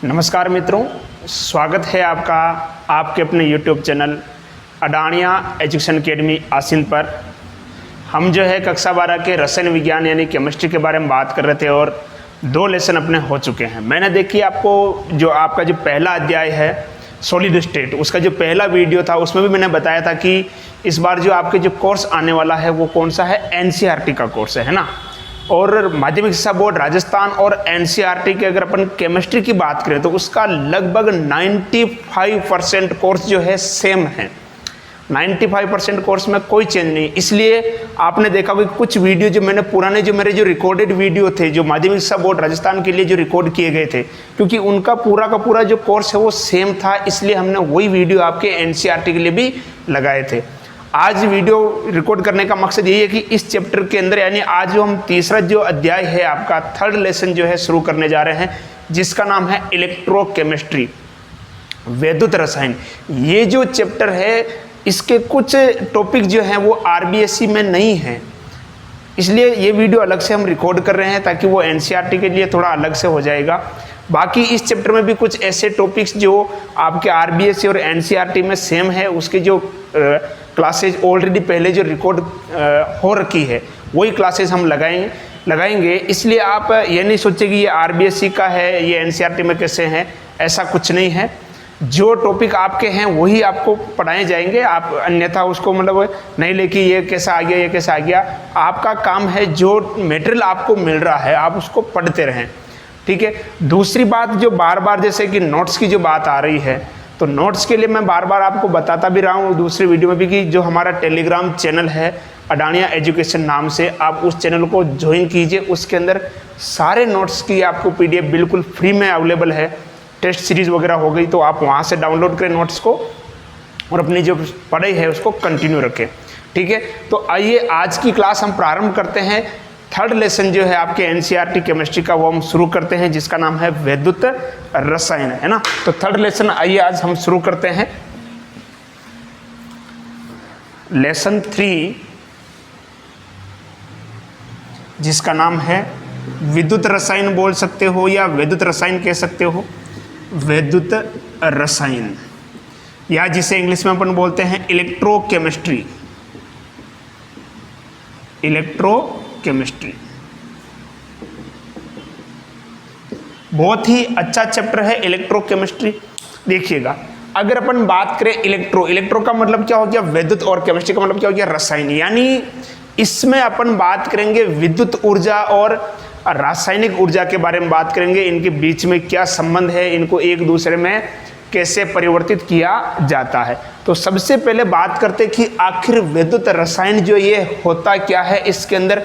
नमस्कार मित्रों, स्वागत है आपका आपके अपने YouTube चैनल अडानिया एजुकेशन अकेडमी आसिन पर। हम जो है कक्षा 12 के रसायन विज्ञान यानी केमिस्ट्री के बारे में बात कर रहे थे और 2 लेसन अपने हो चुके हैं। मैंने देखिए आपको जो आपका जो पहला अध्याय है सॉलिड स्टेट, उसका जो पहला वीडियो था उसमें भी मैंने बताया था कि इस बार जो आपके जो कोर्स आने वाला है वो कौन सा है, NCERT का कोर्स है ना। और माध्यमिक शिक्षा बोर्ड राजस्थान और NCERT की अगर अपन केमिस्ट्री की बात करें तो उसका लगभग 95% कोर्स जो है सेम है। 95% कोर्स में कोई चेंज नहीं। इसलिए आपने देखा कि कुछ वीडियो जो मैंने पुराने जो मेरे जो रिकॉर्डेड वीडियो थे जो माध्यमिक शिक्षा बोर्ड राजस्थान के लिए जो रिकॉर्ड किए गए थे, क्योंकि उनका पूरा का पूरा जो कोर्स है वो सेम था, इसलिए हमने वही वीडियो आपके NCERT के लिए भी लगाए थे। आज वीडियो रिकॉर्ड करने का मकसद यही है कि इस चैप्टर के अंदर यानी आज जो हम तीसरा जो अध्याय है आपका थर्ड लेसन जो है शुरू करने जा रहे हैं, जिसका नाम है इलेक्ट्रोकेमिस्ट्री, वैद्युत रसायन। ये जो चैप्टर है इसके कुछ टॉपिक जो हैं वो RBSE में नहीं है, इसलिए ये वीडियो अलग से हम रिकॉर्ड कर रहे हैं ताकि वो NCERT के लिए थोड़ा अलग से हो जाएगा। बाकी इस चैप्टर में भी कुछ ऐसे टॉपिक्स जो आपके RBSE और NCERT में सेम है, उसकी जो क्लासेज ऑलरेडी पहले जो रिकॉर्ड हो रखी है वही क्लासेस हम लगाएंगे। इसलिए आप ये नहीं सोचें कि ये RBSE का है, ये NCERT में कैसे हैं, ऐसा कुछ नहीं है। जो टॉपिक आपके हैं वही आपको पढ़ाए जाएंगे, आप अन्यथा उसको मतलब नहीं लेके ये कैसा आ गया ये कैसा आ गया। आपका काम है जो मटेरियल आपको मिल रहा है आप उसको पढ़ते रहें, ठीक है। दूसरी बात जो बार बार जैसे कि नोट्स की जो बात आ रही है, तो नोट्स के लिए मैं बार बार आपको बताता भी रहा हूँ दूसरी वीडियो में भी कि जो हमारा टेलीग्राम चैनल है अडानिया एजुकेशन नाम से, आप उस चैनल को ज्वाइन कीजिए। उसके अंदर सारे नोट्स की आपको PDF बिल्कुल फ्री में अवेलेबल है। टेस्ट सीरीज़ वगैरह हो गई तो आप वहाँ से डाउनलोड करें नोट्स को और अपनी जो पढ़ाई है उसको कंटिन्यू रखें, ठीक है। तो आइए आज की क्लास हम प्रारंभ करते हैं। थर्ड लेसन जो है आपके NCERT केमिस्ट्री का वो हम शुरू करते हैं, जिसका नाम है वैद्युत रसायन, है ना। तो थर्ड लेसन आइए आज हम शुरू करते हैं। लेसन 3 जिसका नाम है विद्युत रसायन बोल सकते हो या वैद्युत रसायन कह सकते हो, वैद्युत रसायन, या जिसे इंग्लिश में अपन बोलते हैं इलेक्ट्रोकेमिस्ट्री, इलेक्ट्रोकेमिस्ट्री। बहुत ही अच्छा चैप्टर है इलेक्ट्रोकेमिस्ट्री। देखिएगा, अगर अपन बात करें इलेक्ट्रो का मतलब क्या हो गया विद्युत, और केमिस्ट्री का मतलब क्या हो गया रसायन। यानी इसमें अपन बात करेंगे विद्युत ऊर्जा और रासायनिक ऊर्जा के बारे में बात करेंगे, इनके बीच में क्या संबंध है, इनको एक दूसरे में कैसे परिवर्तित किया जाता है। तो सबसे पहले बात करते हैं कि आखिर वैद्युत रसायन जो ये होता क्या है, इसके अंदर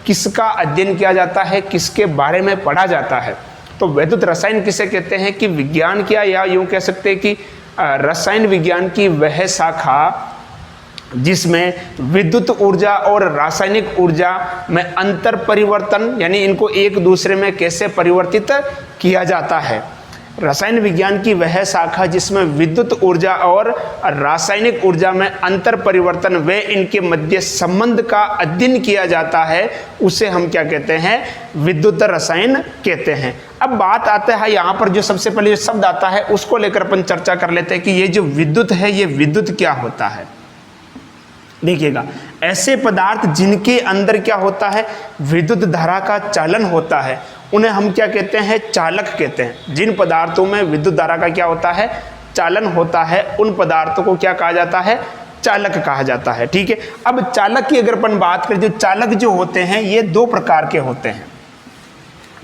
किसका अध्ययन किया जाता है, किसके बारे में पढ़ा जाता है। तो वैद्युत रसायन किसे कहते हैं कि विज्ञान क्या, या यूँ कह सकते हैं कि रसायन विज्ञान की वह शाखा जिसमें विद्युत ऊर्जा और रासायनिक ऊर्जा में अंतर परिवर्तन यानी इनको एक दूसरे में कैसे परिवर्तित किया जाता है। रसायन विज्ञान की वह शाखा जिसमें विद्युत ऊर्जा और रासायनिक ऊर्जा में अंतर परिवर्तन व इनके मध्य संबंध का अध्ययन किया जाता है, उसे हम क्या कहते हैं, विद्युत रसायन कहते हैं। अब बात आता है यहाँ पर जो सबसे पहले जो शब्द आता है उसको लेकर अपन चर्चा कर लेते हैं कि ये जो विद्युत है ये विद्युत क्या होता है। देखिएगा, ऐसे पदार्थ जिनके अंदर क्या होता है, विद्युत धारा का चालन होता है, उन्हें हम क्या कहते हैं, चालक कहते हैं। जिन पदार्थों में विद्युत धारा का क्या होता है, चालन होता है, उन पदार्थों को क्या कहा जाता है, चालक कहा जाता है, ठीक है। अब चालक की अगर अपन बात करें, जो चालक जो होते हैं ये 2 प्रकार के होते हैं।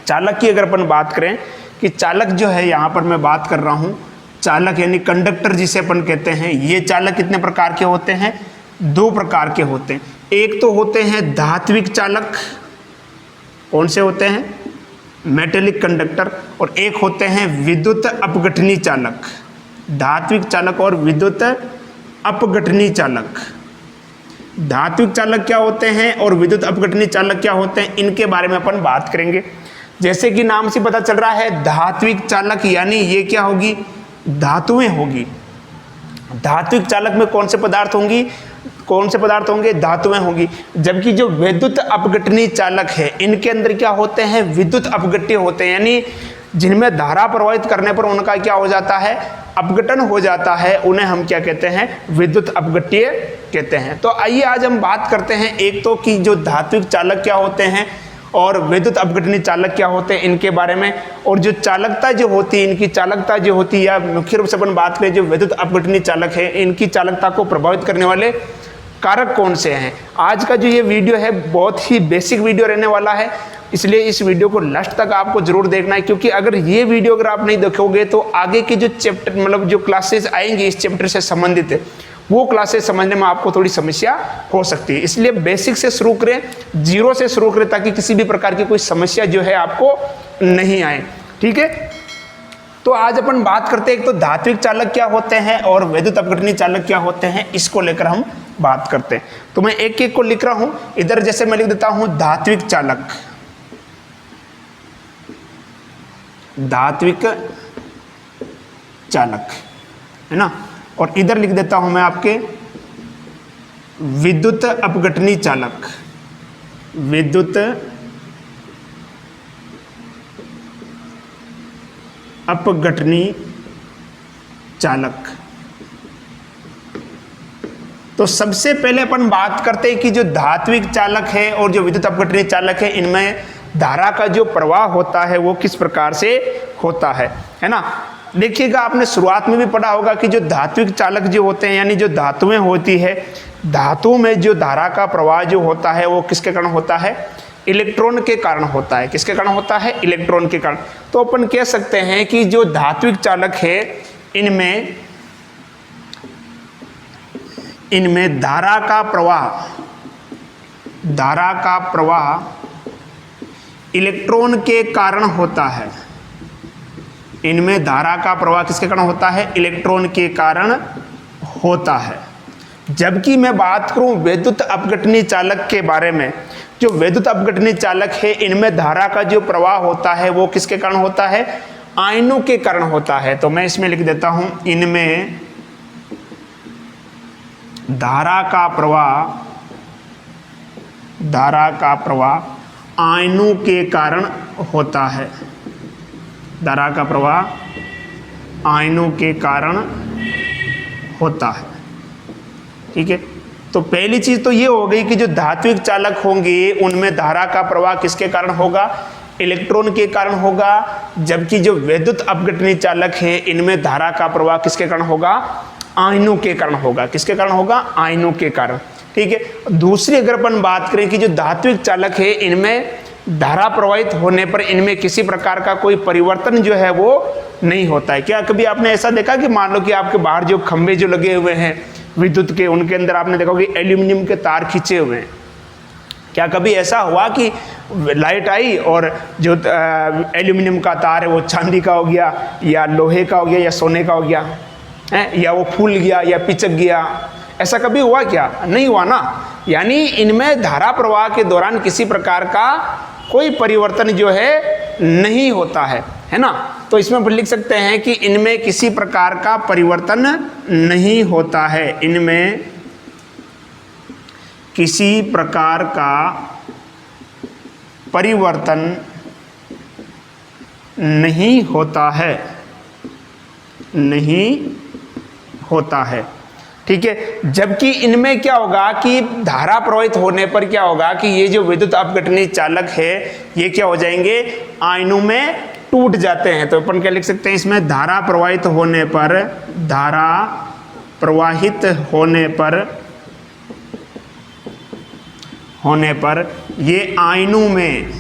चालक की अगर अपन बात करें कि चालक जो है, यहाँ पर मैं बात कर रहा हूँ चालक यानी कंडक्टर जिसे अपन कहते हैं, ये चालक कितने प्रकार के होते हैं, 2 प्रकार के होते हैं। एक तो होते हैं धात्विक चालक, कौन से होते हैं, मेटेलिक कंडक्टर, और एक होते हैं विद्युत अपघटनी चालक, धात्विक चालक और विद्युत अपघटनी चालक। धात्विक चालक क्या होते हैं और विद्युत अपघटनी चालक क्या होते हैं, इनके बारे में अपन बात करेंगे। जैसे कि नाम से पता चल रहा है धात्विक चालक यानी ये क्या होगी, धातुएं होगी। धात्विक चालक में कौन से पदार्थ होंगी, कौन से पदार्थ होंगे, धातुएं होंगी। जबकि जो विद्युत अपघटनी चालक है इनके अंदर क्या होते हैं, विद्युत अपघट्य होते हैं। यानी जिनमें धारा प्रवाहित करने पर उनका क्या हो जाता है, अपघटन हो जाता है, उन्हें हम क्या कहते हैं, विद्युत अपघट्य कहते हैं। तो आइए आज हम बात करते हैं एक तो कि जो धात्विक चालक क्या होते हैं और विद्युत अपघटनी चालक क्या होते हैं इनके बारे में, और जो चालकता जो होती है, इनकी चालकता जो होती है, या मुख्य रूप से अपन बात करें जो विद्युत अपघटनी चालक है, इनकी चालकता को प्रभावित करने वाले कारक कौन से हैं। आज का जो ये वीडियो है बहुत ही बेसिक वीडियो रहने वाला है, इसलिए इस वीडियो को लास्ट तक आपको जरूर देखना है, क्योंकि अगर ये वीडियो अगर आप नहीं देखोगे तो आगे की जो चैप्टर मतलब जो क्लासेस आएंगी इस चैप्टर से संबंधित वो क्लासेस समझने में आपको थोड़ी समस्या हो सकती है। इसलिए बेसिक से शुरू करें, जीरो से शुरू करें, ताकि किसी भी प्रकार की कोई समस्या जो है आपको नहीं आए। ठीक है, तो आज अपन बात करते हैं एक तो धात्विक चालक क्या होते हैं और विद्युत अपघटनी चालक क्या होते हैं, इसको लेकर हम बात करते हैं। तो मैं एक एक को लिख रहा हूं इधर, जैसे मैं लिख देता हूं धात्विक चालक, धात्विक चालक है ना, और इधर लिख देता हूं मैं आपके विद्युत अपघटनी चालक, विद्युत अपघटनी चालक। तो सबसे पहले अपन बात करते हैं कि जो धात्विक चालक है और जो विद्युत अपघटनी चालक है, इनमें धारा का जो प्रवाह होता है वो किस प्रकार से होता है ना। देखिएगा, आपने शुरुआत में भी पढ़ा होगा कि जो धात्विक चालक जो होते हैं, यानी जो धातुएं होती है, धातु में जो धारा का प्रवाह जो होता है वो किसके कारण होता है, इलेक्ट्रॉन के कारण होता है। किसके कारण होता है, इलेक्ट्रॉन के कारण। तो अपन कह सकते हैं कि जो धात्विक चालक है इनमें धारा का प्रवाह इलेक्ट्रॉन के कारण होता है। इनमें धारा का प्रवाह किसके कारण होता है, इलेक्ट्रॉन के कारण होता है। जबकि मैं बात करूं विद्युत अपघटनी चालक के बारे में, जो विद्युत अपघटनी चालक है इनमें धारा का जो प्रवाह होता है वो किसके कारण होता है, आयनों के कारण होता है। तो मैं इसमें लिख देता हूं, इनमें धारा का प्रवाह आयनों के कारण होता है। धारा का प्रवाह आयनों के कारण होता है। ठीक है, तो पहली चीज तो ये हो गई कि जो धात्विक चालक होंगे उनमें धारा का प्रवाह किसके कारण होगा, इलेक्ट्रॉन के कारण होगा। जबकि जो विद्युत अपघटनी चालक है इनमें धारा का प्रवाह किसके कारण होगा, आयनों के कारण होगा। किसके कारण होगा, आयनों के कारण। ठीक है, दूसरी अगर अपन बात करें कि जो धात्विक चालक है इनमें धारा प्रवाहित होने पर इनमें किसी प्रकार का कोई परिवर्तन जो है वो नहीं होता है। क्या कभी आपने ऐसा देखा कि मान लो कि आपके बाहर जो खंभे जो लगे हुए हैं विद्युत के, उनके अंदर आपने देखा कि एल्यूमिनियम के तार खींचे हुए हैं। क्या कभी ऐसा हुआ कि लाइट आई और जो एल्यूमिनियम का तार है वो चांदी का हो गया या लोहे का हो गया या सोने का हो गया है, या वो फूल गया या पिचक गया? ऐसा कभी हुआ क्या? नहीं हुआ ना। यानी इनमें धारा प्रवाह के दौरान किसी प्रकार का कोई परिवर्तन जो है नहीं होता है ना। तो इसमें हम लिख सकते हैं कि इनमें किसी प्रकार का परिवर्तन नहीं होता है। इनमें किसी प्रकार का परिवर्तन नहीं होता है, नहीं होता है। ठीक है, जबकि इनमें क्या होगा कि धारा प्रवाहित होने पर क्या होगा कि ये जो विद्युत अपघटनी चालक है ये क्या हो जाएंगे, आयनों में टूट जाते हैं। तो अपन क्या लिख सकते हैं इसमें, धारा प्रवाहित होने पर, धारा प्रवाहित होने पर ये आयनों में,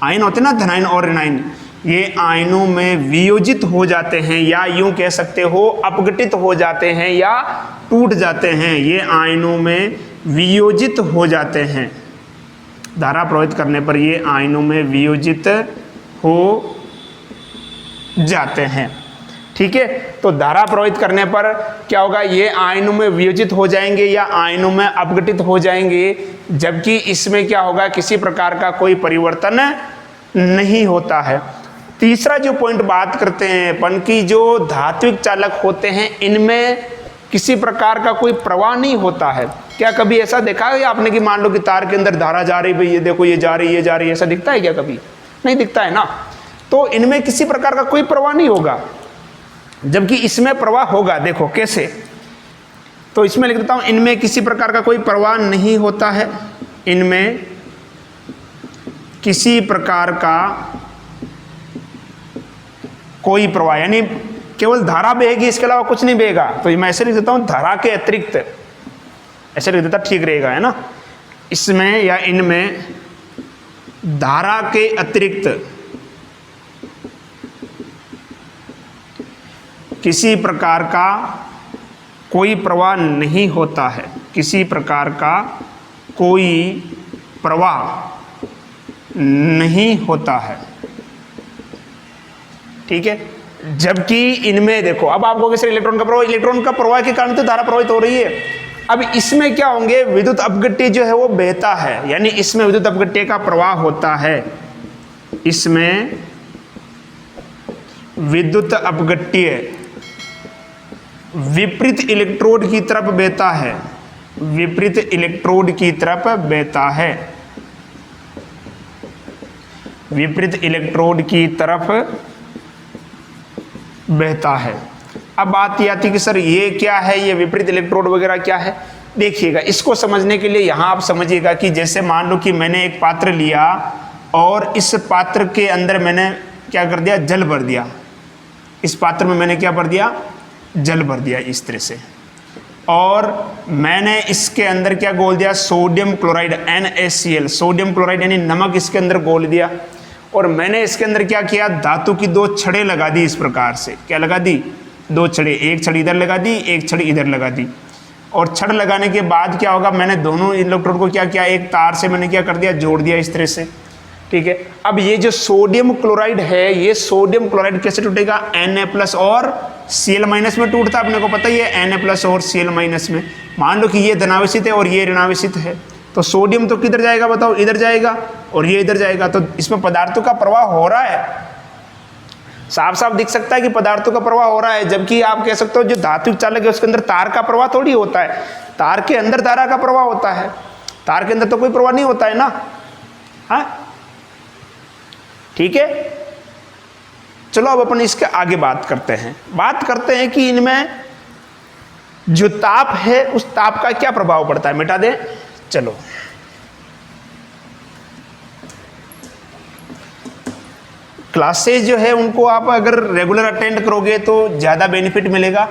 आयन होते ना धनायन और ऋणायन, ये आयनों में वियोजित हो जाते हैं, या यूं कह सकते हो अपघटित हो जाते हैं या टूट जाते हैं। ये आयनों में वियोजित हो जाते हैं। धारा प्रवाहित करने पर ये आयनों में वियोजित हो जाते हैं। ठीक है, तो धारा प्रवाहित करने पर क्या होगा, ये आयनों में वियोजित हो जाएंगे या आयनों में अपघटित हो जाएंगे। जबकि इसमें क्या होगा, किसी प्रकार का कोई परिवर्तन नहीं होता है। तीसरा जो पॉइंट बात करते हैं अपन की, जो धात्विक चालक होते हैं इनमें किसी प्रकार का कोई प्रवाह नहीं होता है। क्या कभी ऐसा देखा है आपने कि मान लो कि तार के अंदर धारा जा रही, भाई ये देखो ये जा रही है, ये जा रही है, ऐसा दिखता है क्या? कभी नहीं दिखता है ना। तो इनमें किसी प्रकार का कोई प्रवाह नहीं होगा, जबकि इसमें प्रवाह होगा। देखो कैसे, तो इसमें लिख देता हूं, इनमें किसी प्रकार का कोई प्रवाह नहीं होता है, इनमें किसी प्रकार का कोई प्रवाह, यानी केवल धारा बहेगी, इसके अलावा कुछ नहीं बहेगा। तो मैं ऐसे लिख देता हूं, धारा के अतिरिक्त, ऐसे लिख देता ठीक रहेगा, है ना। इसमें या इनमें धारा के अतिरिक्त किसी प्रकार का कोई प्रवाह नहीं होता है, किसी प्रकार का कोई प्रवाह नहीं होता है, ठीक है। जबकि इनमें देखो, अब आपको कैसे इलेक्ट्रॉन का प्रवाह के कारण तो धारा प्रवाहित हो रही है। अब इसमें क्या होंगे, विद्युत अपघट्य जो है वो बहता है, यानी इसमें विद्युत अपघट्य का प्रवाह होता है, इसमें विद्युत अपघट्य विपरीत इलेक्ट्रोड की तरफ बहता है, विपरीत इलेक्ट्रोड की तरफ बहता है, विपरीत इलेक्ट्रोड की तरफ बहता है। अब बात ये आती कि सर ये क्या है, ये विपरीत इलेक्ट्रोड वगैरह क्या है। देखिएगा, इसको समझने के लिए यहाँ आप समझिएगा कि जैसे मान लो कि मैंने एक पात्र लिया और इस पात्र के अंदर मैंने क्या कर दिया, जल भर दिया। इस पात्र में मैंने क्या भर दिया, जल भर दिया इस तरह से, और मैंने इसके अंदर क्या घोल दिया, sodium chloride NaCl, sodium chloride यानी नमक इसके अंदर घोल दिया। और मैंने इसके अंदर क्या किया, धातु की 2 छड़ें लगा दी इस प्रकार से। क्या लगा दी, 2 छड़ें, एक छड़ी इधर लगा दी, एक छड़ी इधर लगा दी। और छड़ लगाने के बाद क्या होगा, मैंने दोनों इलेक्ट्रोड को क्या किया, एक तार से मैंने क्या कर दिया, जोड़ दिया इस तरह से, ठीक है। अब ये जो सोडियम क्लोराइड है, ये सोडियम क्लोराइड कैसे टूटेगा, Na+ और Cl- में टूटता है, अपने को पता ही है, Na+ और Cl- में। मान लो कि ये धनावेशित है और ये ऋणावेशित है, तो सोडियम तो किधर जाएगा बताओ, इधर जाएगा, और ये इधर जाएगा। तो इसमें पदार्थों का प्रवाह हो रहा है, साफ साफ दिख सकता है कि पदार्थों का प्रवाह हो रहा है। जबकि आप कह सकते हो जो धात्विक चालक है उसके अंदर तार का प्रवाह थोड़ी होता है, तार के अंदर धारा का प्रवाह होता है, तार के अंदर तो कोई प्रवाह नहीं होता है ना। हाँ ठीक है, चलो अब अपन इसके आगे बात करते हैं कि इनमें जो ताप है उस ताप का क्या प्रभाव पड़ता है। मिटा दें, चलो क्लासेज जो है उनको आप अगर रेगुलर अटेंड करोगे तो ज़्यादा बेनिफिट मिलेगा।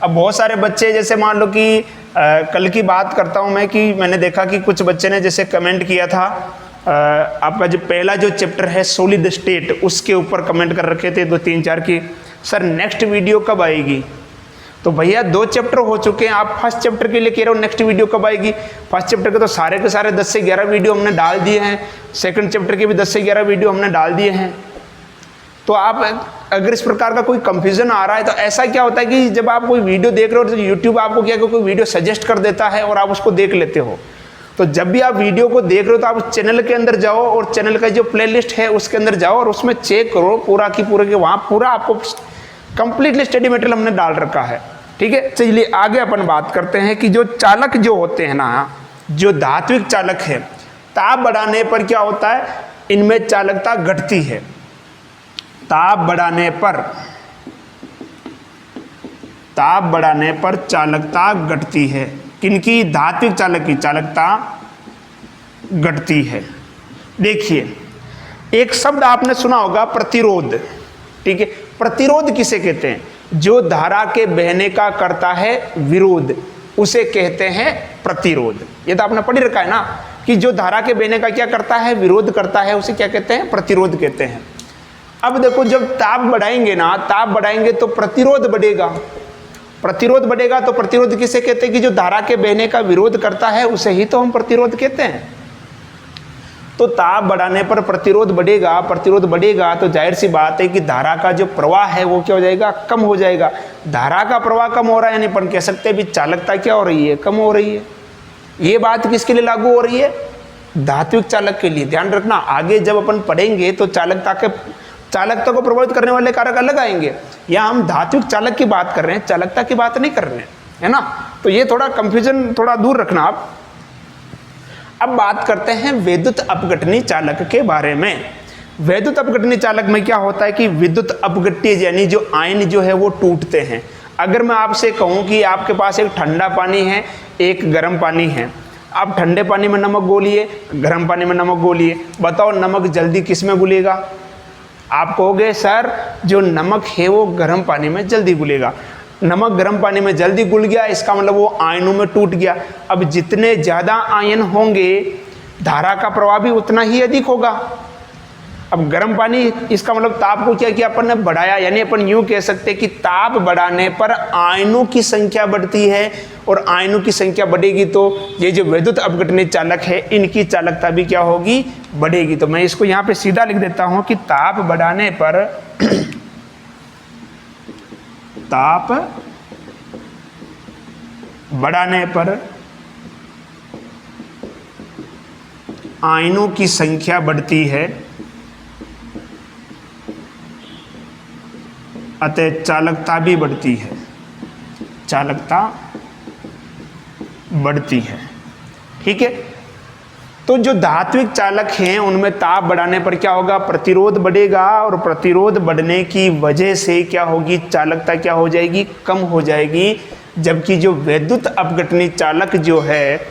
अब बहुत सारे बच्चे, जैसे मान लो कि कल की बात करता हूँ मैं, कि मैंने देखा कि कुछ बच्चे ने जैसे कमेंट किया था, आपका जो पहला जो चैप्टर है सॉलिड स्टेट, उसके ऊपर कमेंट कर रखे थे 2-3-4 की, सर नेक्स्ट वीडियो कब आएगी। तो भैया 2 चैप्टर हो चुके हैं, आप फर्स्ट चैप्टर के लिए कह रहे हो नेक्स्ट वीडियो कब आएगी। फर्स्ट चैप्टर के तो सारे के सारे 10 से 11 वीडियो हमने डाल दिए हैं, सेकंड चैप्टर के भी 10 से 11 वीडियो हमने डाल दिए हैं। तो आप अगर इस प्रकार का कोई कंफ्यूजन आ रहा है, तो ऐसा क्या होता है कि जब आप कोई वीडियो देख रहे हो तो यूट्यूब आपको क्या कोई वीडियो सजेस्ट कर देता है और आप उसको देख लेते हो। तो जब भी आप वीडियो को देख रहे हो तो आप चैनल के अंदर जाओ और चैनल का जो प्लेलिस्ट है उसके अंदर जाओ और उसमें चेक करो पूरा की पूरा के, वहाँ पूरा आपको कंप्लीटली स्टडी मटेरियल हमने डाल रखा है। ठीक है, चलिए आगे अपन बात करते हैं कि जो चालक जो होते हैं ना, जो धात्विक चालक है, ताप बढ़ाने पर क्या होता है, इनमें चालकता घटती है। ताप बढ़ाने पर चालकता घटती है। किनकी, धात्विक चालक की चालकता घटती है। देखिए एक शब्द आपने सुना होगा, प्रतिरोध। ठीक है, प्रतिरोध किसे कहते हैं, जो धारा के बहने का करता है विरोध, उसे कहते हैं प्रतिरोध। ये तो आपने पढ़ रखा है ना, कि जो धारा के बहने का क्या करता है, विरोध करता है, उसे क्या कहते हैं, प्रतिरोध कहते हैं। अब देखो जब ताप बढ़ाएंगे ना, ताप बढ़ाएंगे तो प्रतिरोध बढ़ेगा। प्रतिरोध बढ़ेगा तो प्रतिरोध किसे कहते हैं, कि जो धारा के बहने का विरोध करता है उसे ही तो हम प्रतिरोध कहते हैं। तो ताप बढ़ाने पर प्रतिरोध बढ़ेगा, प्रतिरोध बढ़ेगा तो जाहिर सी बात है कि धारा का जो प्रवाह है वो क्या हो जाएगा, कम हो जाएगा। धारा का प्रवाह कम हो रहा है, यानी अपन कह सकते हैं भी चालकता क्या हो रही है, कम हो रही है। ये बात किसके लिए लागू हो रही है, धात्विक चालक के लिए। ध्यान रखना, आगे जब अपन पढ़ेंगे तो चालकता को प्रभावित करने वाले कारक अलग आएंगे। यहाँ हम धात्विक चालक की बात कर रहे हैं, चालकता की बात नहीं कर रहे हैं, है ना। तो ये थोड़ा कंफ्यूजन थोड़ा दूर रखना आप। अब बात करते हैं विद्युत अपघटनी चालक के बारे में। वैद्युत अपघटनीय चालक में क्या होता है कि विद्युत अपघट्य यानी जो आयन जो है वो टूटते हैं। अगर मैं आपसे कहूं कि आपके पास एक ठंडा पानी है, एक गर्म पानी है, आप ठंडे पानी में नमक घोलिए, गर्म पानी में नमक घोलिए, बताओ नमक जल्दी किस में घुलेगा? आप कहोगे सर जो नमक है वो गर्म पानी में जल्दी घुलेगा। नमक गर्म पानी में जल्दी घुल गया, इसका मतलब वो आयनों में टूट गया। अब जितने ज़्यादा आयन होंगे धारा का प्रवाह भी उतना ही अधिक होगा। अब गर्म पानी, इसका मतलब ताप को क्या किया अपन ने? बढ़ाया। यानी अपन यूं कह सकते हैं कि ताप बढ़ाने पर आयनों की संख्या बढ़ती है, और आयनों की संख्या बढ़ेगी तो ये जो विद्युत अपघटनीय चालक है इनकी चालकता भी क्या होगी? बढ़ेगी। तो मैं इसको यहाँ पे सीधा लिख देता हूं कि ताप बढ़ाने पर ताप बढ़ाने पर आयनों की संख्या बढ़ती है, अतः चालकता भी बढ़ती है। चालकता बढ़ती है। ठीक है। तो जो धात्विक चालक हैं उनमें ताप बढ़ाने पर क्या होगा? प्रतिरोध बढ़ेगा, और प्रतिरोध बढ़ने की वजह से क्या होगी? चालकता क्या हो जाएगी? कम हो जाएगी। जबकि जो विद्युत अपघटनीय चालक जो है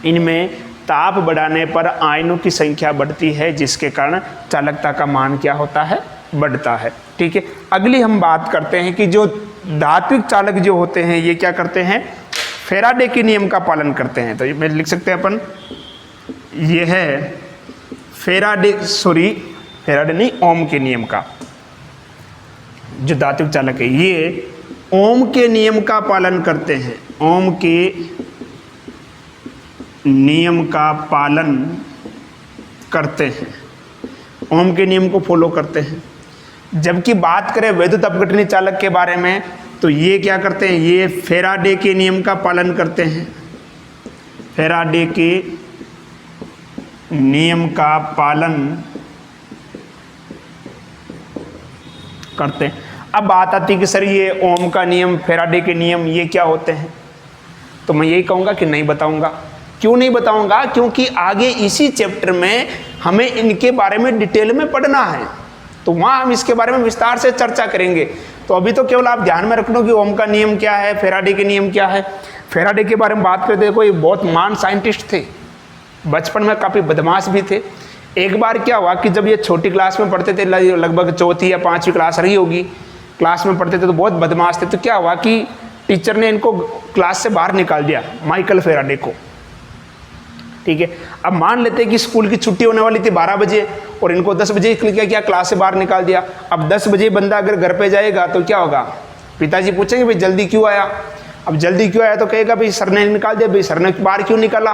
इनमें ताप बढ़ाने पर आयनों की संख्या बढ़ती है, जिसके कारण चालकता का मान क्या होता है? बढ़ता है। ठीक है। अगली हम बात करते हैं कि जो धात्विक चालक जो होते हैं ये क्या करते हैं? फैराडे के नियम का पालन करते हैं। तो ये में लिख सकते हैं अपन, ये है फैराडे नहीं, ओम के नियम का। जो धात्विक चालक है ये ओम के नियम का पालन करते हैं। ओम के नियम का पालन करते हैं, ओम के नियम को फॉलो करते हैं। जबकि बात करें विद्युत अपघटनीय चालक के बारे में तो ये क्या करते हैं? ये फैराडे के नियम का पालन करते हैं। फैराडे के नियम का पालन करते हैं। अब बात आती है कि सर ये ओम का नियम, फैराडे के नियम ये क्या होते हैं? तो मैं यही कहूँगा कि नहीं बताऊँगा। क्यों नहीं बताऊँगा? क्योंकि आगे इसी चैप्टर में हमें इनके बारे में डिटेल में पढ़ना है, तो वहाँ हम इसके बारे में विस्तार से चर्चा करेंगे। तो अभी तो केवल आप ध्यान में रख लो कि ओम का नियम क्या है, फैराडे के नियम क्या है। फैराडे के बारे में बात करते थे, कोई बहुत महान साइंटिस्ट थे, बचपन में काफ़ी बदमाश भी थे। एक बार क्या हुआ कि जब ये छोटी क्लास में पढ़ते थे, लगभग चौथी या पाँचवीं क्लास रही होगी, क्लास में पढ़ते थे तो बहुत बदमाश थे। तो क्या हुआ कि टीचर ने इनको क्लास से बाहर निकाल दिया, माइकल फैराडे को। ठीक है। अब मान लेते हैं कि स्कूल की छुट्टी होने वाली थी 12 बजे और इनको 10 बजे क्या किया? क्लास से बाहर निकाल दिया। अब 10 बजे बंदा अगर घर पे जाएगा तो क्या होगा? पिताजी पूछेंगे भाई जल्दी क्यों आया? अब जल्दी क्यों आया तो कहेगा भाई सर ने निकाल दिया। भाई सर ने बाहर क्यों निकाला?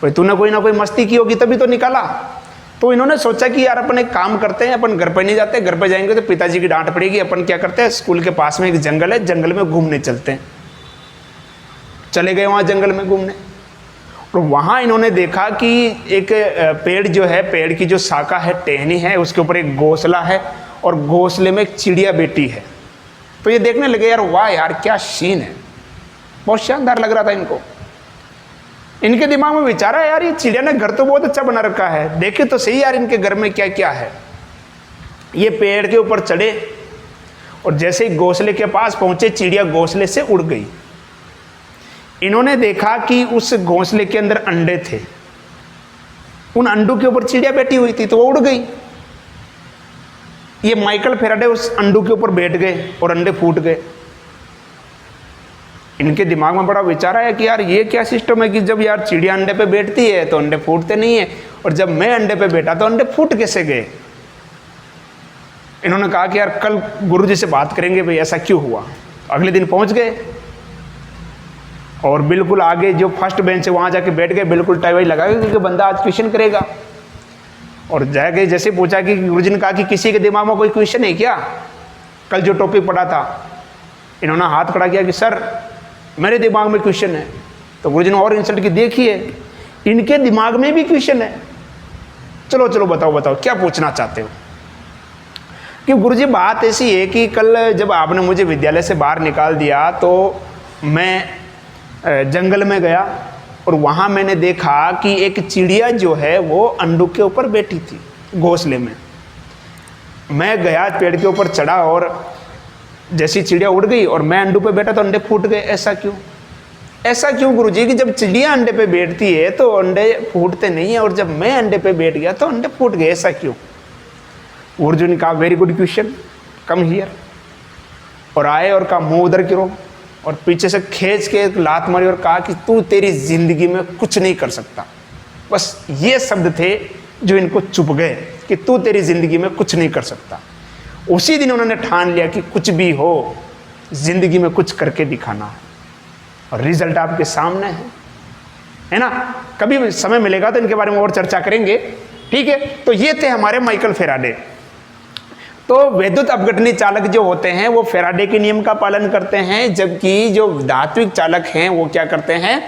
भाई तूने कोई ना कोई मस्ती की होगी तभी तो निकाला। तो इन्होंने सोचा कि यार अपन एक काम करते हैं, अपन घर पे नहीं जाते, घर पे जाएंगे तो पिताजी की डांट पड़ेगी। अपन क्या करते हैं, स्कूल के पास में एक जंगल है, जंगल में घूमने चलते हैं। चले गए वहाँ जंगल में घूमने, और वहाँ इन्होंने देखा कि एक पेड़ जो है, पेड़ की जो शाखा है, टहनी है, उसके ऊपर एक घोंसला है और घोंसले में एक चिड़िया बैठी है। तो ये देखने लगे यार वाह यार क्या सीन है, बहुत शानदार लग रहा था इनको। इनके दिमाग में विचार है यार ये चिड़िया ने घर तो बहुत अच्छा बना रखा है, देखे तो सही यार इनके घर में क्या क्या है। ये पेड़ के ऊपर चढ़े और जैसे ही घोंसले के पास पहुंचे चिड़िया घोंसले से उड़ गई। इन्होंने देखा कि उस घोंसले के अंदर अंडे थे, उन अंडों के ऊपर चिड़िया बैठी हुई थी तो वो उड़ गई। ये माइकल फैराडे उस अंडों के ऊपर बैठ गए और अंडे फूट गए। इनके दिमाग में बड़ा विचार आया कि यार ये क्या सिस्टम है कि जब यार चिड़िया अंडे पे बैठती है तो अंडे फूटते नहीं है, और जब मैं अंडे पे बैठा तो अंडे फूट कैसे गए। इन्होंने कहा कि यार कल गुरुजी से बात करेंगे भाई ऐसा क्यों हुआ। अगले दिन पहुंच गए और बिल्कुल आगे जो फर्स्ट बेंच है वहां जाके बैठ गए, बिल्कुल टाई वाई लगा के क्योंकि बंदा आज क्वेश्चन करेगा। और जाके जैसे पूछा कि गुरुजी ने कहा कि किसी के दिमाग में कोई क्वेश्चन है क्या, कल जो टॉपिक पढ़ा था। इन्होंने हाथ खड़ा किया कि सर मेरे दिमाग में क्वेश्चन है। तो गुरुजी ने और इंसल्ट की, देखिए इनके दिमाग में भी क्वेश्चन है, चलो चलो बताओ बताओ क्या पूछना चाहते हो। कि गुरुजी बात ऐसी है कि कल जब आपने मुझे विद्यालय से बाहर निकाल दिया तो मैं जंगल में गया और वहाँ मैंने देखा कि एक चिड़िया जो है वो अंडों के ऊपर बैठी थी। घोंसले में। मैं गया पेड़ के ऊपर चढ़ा और जैसी चिड़िया उड़ गई और मैं अंडों पे बैठा तो अंडे फूट गए। ऐसा क्यों? ऐसा क्यों गुरुजी कि जब चिड़िया अंडे पे बैठती है तो अंडे फूटते नहीं है और जब मैं अंडे पे बैठ गया तो अंडे फूट गए। ऐसा क्यों? अर्जुन ने कहा very good question, come here. और आए और कहा मुंह उधर गिरो और पीछे से खींच के एक लात मारी और कहा कि तू तेरी जिंदगी में कुछ नहीं कर सकता। बस ये शब्द थे जो इनको चुप गए कि तू तेरी जिंदगी में कुछ नहीं कर सकता। उसी दिन उन्होंने ठान लिया कि कुछ भी हो जिंदगी में कुछ करके दिखाना है और रिजल्ट आपके सामने है ना। कभी समय मिलेगा तो इनके बारे में और चर्चा करेंगे, ठीक है। तो ये थे हमारे माइकल फेराडे। तो वैद्युत अपघटनी चालक जो होते हैं वो फेराडे के नियम का पालन करते हैं, जबकि जो धात्विक चालक हैं वो क्या करते हैं,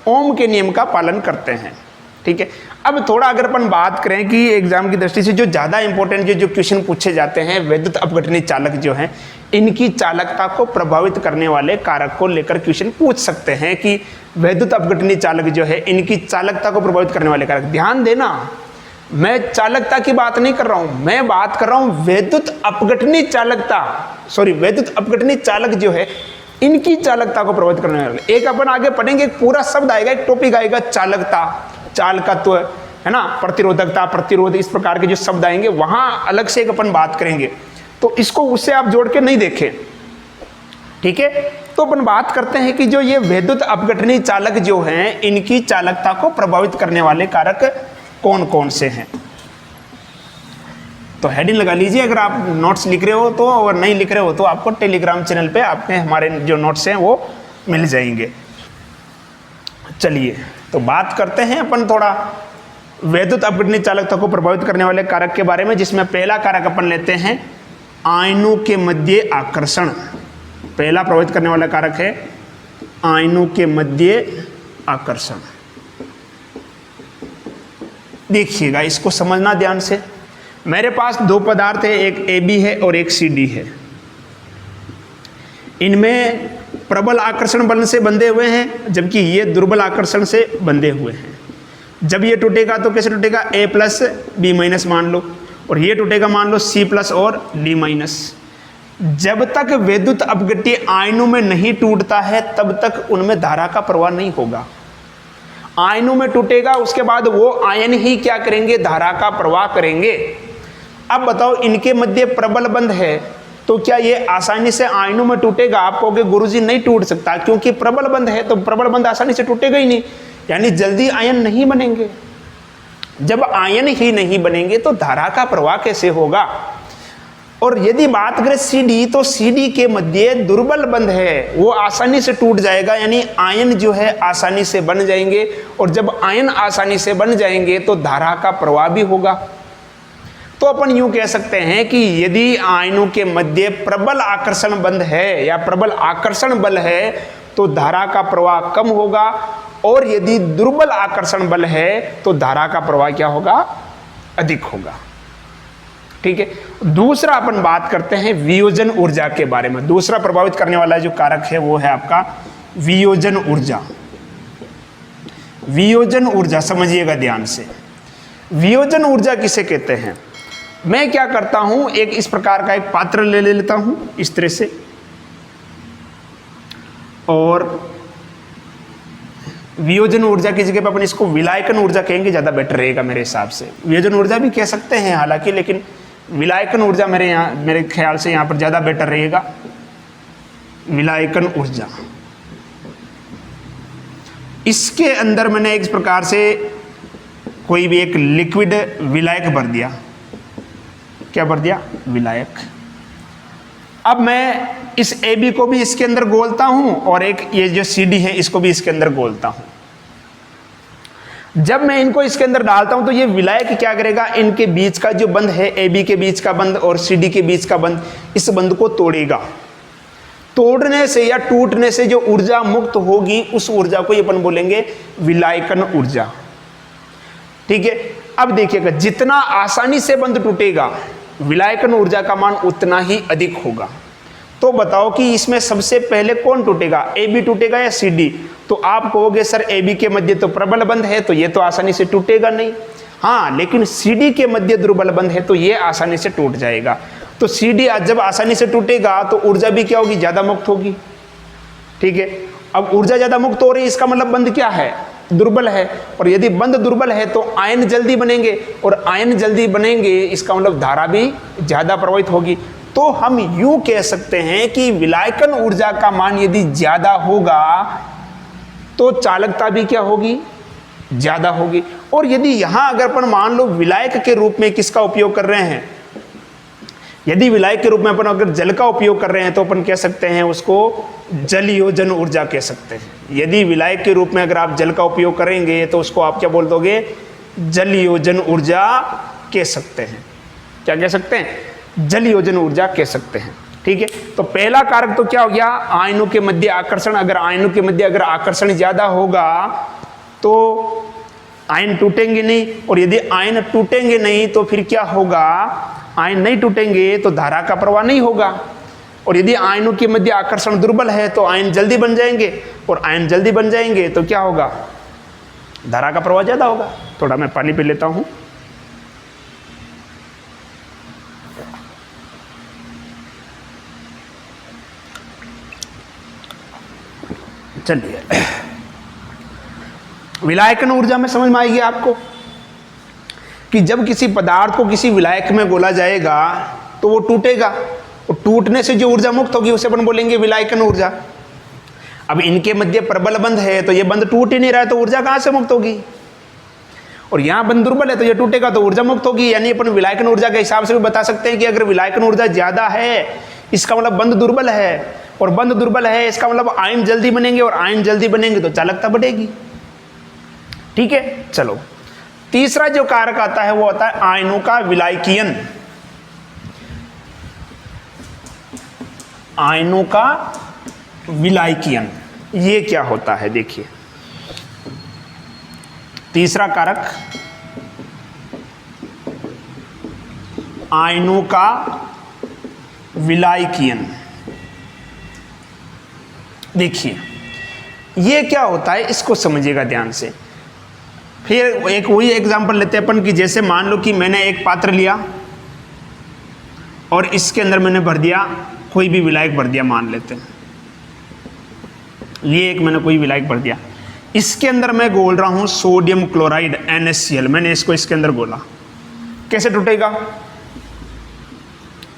ओम के नियम का पालन करते हैं, ठीक है। अब थोड़ा अगर अपन बात करें कि एग्जाम की दृष्टि से जो ज़्यादा इंपॉर्टेंट जो क्वेश्चन पूछे जाते हैं, वैद्युत अपघटनी चालक जो हैं इनकी चालकता को प्रभावित करने वाले कारक को लेकर क्वेश्चन पूछ सकते हैं कि वैद्युत अपघटनी चालक जो है इनकी चालकता को प्रभावित करने वाले कारक। ध्यान देना, मैं चालकता की बात नहीं कर रहा हूं, मैं बात कर रहा हूं वैद्युत अपघटनी चालकता, वैद्युत अपघटनी चालक जो है इनकी चालकता को प्रभावित करने वाले। एक अपन आगे पढ़ेंगे, एक पूरा शब्द आएगा, एक टॉपिक आएगा चालकता, चालकत्व, है ना, प्रतिरोधकता, प्रतिरोध, इस प्रकार के जो शब्द आएंगे वहां अलग से एक अपन बात करेंगे। तो इसको उससे आप जोड़ के नहीं देखें, ठीक है। तो अपन बात करते हैं कि जो ये वैद्युत अपघटनी चालक जो हैं इनकी चालकता को प्रभावित करने वाले कारक कौन कौन से हैं। तो हेडिंग लगा लीजिए अगर आप नोट्स लिख रहे हो तो, और नहीं लिख रहे हो तो आपको टेलीग्राम चैनल पे आपके हमारे जो नोट्स हैं वो मिल जाएंगे। चलिए तो बात करते हैं अपन थोड़ा वैद्युत अपघटनी चालकता को प्रभावित करने वाले कारक के बारे में, जिसमें पहला कारक अपन लेते हैं आयनों के मध्य आकर्षण। पहला प्रभावित करने वाला कारक है आयनों के मध्य आकर्षण। देखिएगा, इसको समझना ध्यान से। मेरे पास दो पदार्थ है, एक AB है और एक CD है। इनमें प्रबल आकर्षण बल से बंधे हुए हैं, जबकि ये दुर्बल आकर्षण से बंधे हुए हैं। जब ये टूटेगा तो कैसे टूटेगा, A+B- मान लो, और ये टूटेगा मान लो C+ और D-। जब तक वैद्युत अपघट्य आयनों में नहीं टूटता है तब तक उनमें धारा का प्रवाह नहीं होगा। आयनों में टूटेगा उसके बाद वो आयन ही क्या करेंगे, धारा का प्रवाह करेंगे। अब बताओ, इनके मध्य प्रबल बंध है तो क्या ये आसानी से आयनों में टूटेगा? आप कहोगे गुरुजी नहीं टूट सकता, क्योंकि प्रबल बंध है, तो प्रबल बंध आसानी से टूटेगा ही नहीं, यानी जल्दी आयन नहीं बनेंगे। जब आयन ही नहीं बनेंगे तो धारा का प्रवाह कैसे होगा? और यदि बात करें CD, तो CD के मध्य दुर्बल बंध है, वो आसानी से टूट जाएगा, यानी आयन जो है आसानी से बन जाएंगे, और जब आयन आसानी से बन जाएंगे तो धारा का प्रवाह भी होगा। तो अपन यूं कह सकते हैं कि यदि आयनों के मध्य प्रबल आकर्षण बंध है या प्रबल आकर्षण बल है तो धारा का प्रवाह कम होगा, और यदि दुर्बल आकर्षण बल है तो धारा का प्रवाह क्या होगा, अधिक होगा, ठीक है। दूसरा अपन बात करते हैं वियोजन ऊर्जा के बारे में। दूसरा प्रभावित करने वाला जो कारक है वो है आपका वियोजन ऊर्जा। वियोजन ऊर्जा समझिएगा ध्यान से। वियोजन ऊर्जा किसे कहते हैं? मैं क्या करता हूं, एक इस प्रकार का एक पात्र ले लेता हूं इस तरह से, और वियोजन ऊर्जा की जगह पर अपन इसको विलायकन ऊर्जा कहेंगे, ज्यादा बेटर रहेगा मेरे हिसाब से। वियोजन ऊर्जा भी कह सकते हैं हालांकि, लेकिन विलायकन ऊर्जा मेरे ख्याल से यहां पर ज्यादा बेटर रहेगा। विलायकन ऊर्जा, इसके अंदर मैंने एक प्रकार से कोई भी एक लिक्विड विलायक भर दिया। क्या भर दिया? विलायक। अब मैं इस AB को भी इसके अंदर गोलता हूं और एक ये जो CD है इसको भी इसके अंदर गोलता हूं। जब मैं इनको इसके अंदर डालता हूं तो ये विलायक क्या करेगा, इनके बीच का जो बंध है, AB के बीच का बंध और CD के बीच का बंध, इस बंध को तोड़ेगा। तोड़ने से या टूटने से जो ऊर्जा मुक्त होगी उस ऊर्जा को अपन बोलेंगे विलायकन ऊर्जा, ठीक है। अब देखिएगा, जितना आसानी से बंध टूटेगा विलायकन ऊर्जा का मान उतना ही अधिक होगा। तो बताओ कि इसमें सबसे पहले कौन टूटेगा, AB टूटेगा या CD? तो आप कहोगे सर AB के मध्य तो प्रबल बंध है तो ये तो आसानी से टूटेगा नहीं। हाँ, लेकिन CD के मध्य दुर्बल बंध है तो ये आसानी से टूट जाएगा। तो CD जब आसानी से टूटेगा तो ऊर्जा भी क्या होगी, ज्यादा मुक्त होगी। ठीक है, अब ऊर्जा ज्यादा मुक्त हो रही है, इसका मतलब बंध क्या है, दुर्बल है। और यदि बंध दुर्बल है तो आयन जल्दी बनेंगे, और आयन जल्दी बनेंगे इसका मतलब धारा भी ज्यादा प्रवाहित होगी। तो हम यूं कह सकते हैं कि विलायकन ऊर्जा का मान यदि ज्यादा होगा तो चालकता भी क्या होगी, ज्यादा होगी। और यदि यहां अगर अपन मान लो विलायक के रूप में किसका उपयोग कर रहे हैं, यदि विलायक के रूप में अपन अगर जल का उपयोग कर रहे हैं तो अपन कह सकते हैं उसको जल योजन ऊर्जा कह सकते हैं। यदि विलायक के रूप में अगर आप जल का उपयोग करेंगे तो उसको आप क्या बोल दोगे, जल योजन ऊर्जा कह सकते हैं। क्या कह सकते हैं, जल योजन ऊर्जा कह सकते हैं। ठीक है, तो पहला कारक तो क्या हो गया, आयनों के मध्य आकर्षण। अगर आयनों के मध्य अगर आकर्षण ज्यादा होगा तो आयन टूटेंगे नहीं, और यदि आयन टूटेंगे नहीं तो फिर क्या होगा, आयन नहीं टूटेंगे तो धारा का प्रवाह नहीं होगा। और यदि आयनों के मध्य आकर्षण दुर्बल है तो आयन जल्दी बन जाएंगे, और आयन जल्दी बन जाएंगे तो क्या होगा, धारा का प्रवाह ज्यादा होगा। थोड़ा मैं पानी पी लेता हूं। चलिए, विलायकन ऊर्जा में समझ में आएगी आपको कि जब किसी पदार्थ को किसी विलायक में घोला जाएगा तो वो टूटेगा, और टूटने से जो ऊर्जा मुक्त होगी उसे अपन बोलेंगे विलायकन ऊर्जा। अब इनके मध्य प्रबल बंध है तो ये बंध टूट ही नहीं रहा है तो ऊर्जा कहां से मुक्त होगी, और यहां बंध दुर्बल है तो ये टूटेगा तो ऊर्जा मुक्त होगी। यानी अपन विलायकन ऊर्जा के हिसाब से भी बता सकते हैं कि अगर विलायकन ऊर्जा ज्यादा है इसका मतलब बंध दुर्बल है, और बंध दुर्बल है इसका मतलब आयन जल्दी बनेंगे, और आयन जल्दी बनेंगे तो चालकता बढ़ेगी। ठीक है, चलो तीसरा जो कारक आता है वो आता है आयनों का विलायकीयन। आयनों का विलायकीयन ये क्या होता है, देखिए तीसरा कारक आयनों का विलायकीयन। देखिए ये क्या होता है, इसको समझिएगा ध्यान से। फिर एक वही एग्जांपल लेते हैं अपन कि जैसे मान लो कि मैंने एक पात्र लिया और इसके अंदर मैंने भर दिया कोई भी विलायक भर दिया, मान लेते हैं ये एक मैंने कोई विलायक भर दिया, इसके अंदर मैं घोल रहा हूं सोडियम क्लोराइड NaCl। मैंने इसको इसके अंदर घोला, कैसे टूटेगा,